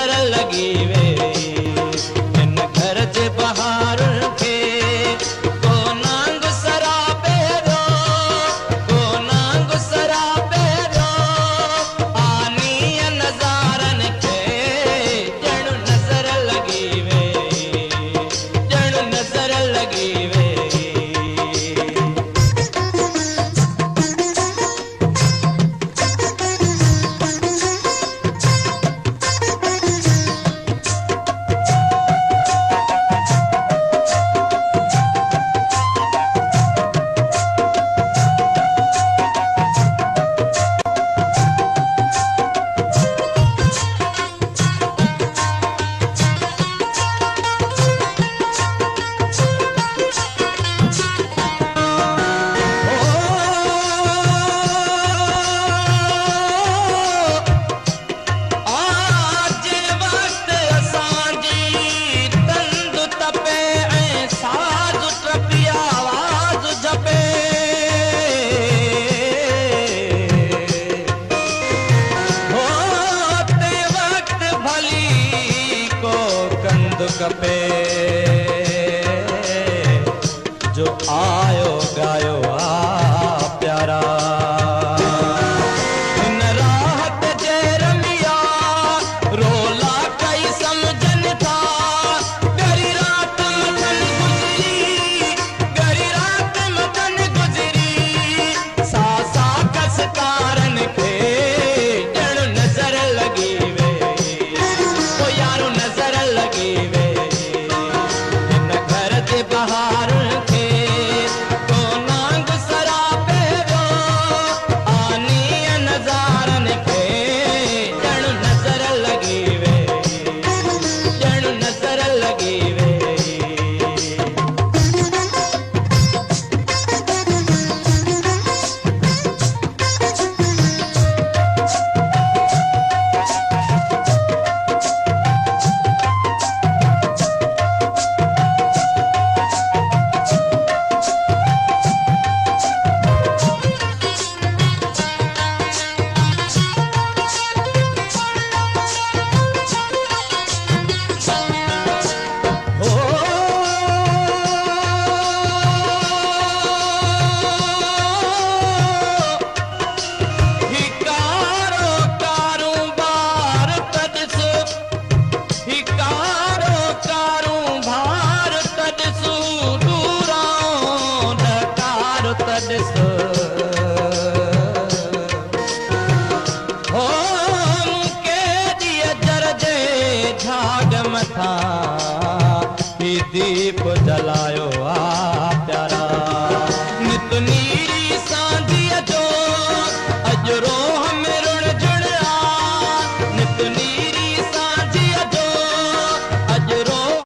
नजर लगी वे इन घर जे बहार के को नांग सरा पेरो को नांग सरा पेरो आनी नजारन के जण नजर लगी वे जण नजर लगी वे कपे जो आयो गायो आ प्यारा इन राहत जे रमिया रोला कई समझन था गरी रात मथन गुजरी गरी रात मथन गुजरी सासा कस कारन के जण नजर लगी वे ओ यारो नजर लगी वे बहार के को नांग सरा पेरो आनी नजारन के जण नजर लगी वे जण नजर लगी वे झाग मथा ही दीप जलायो आ प्यारा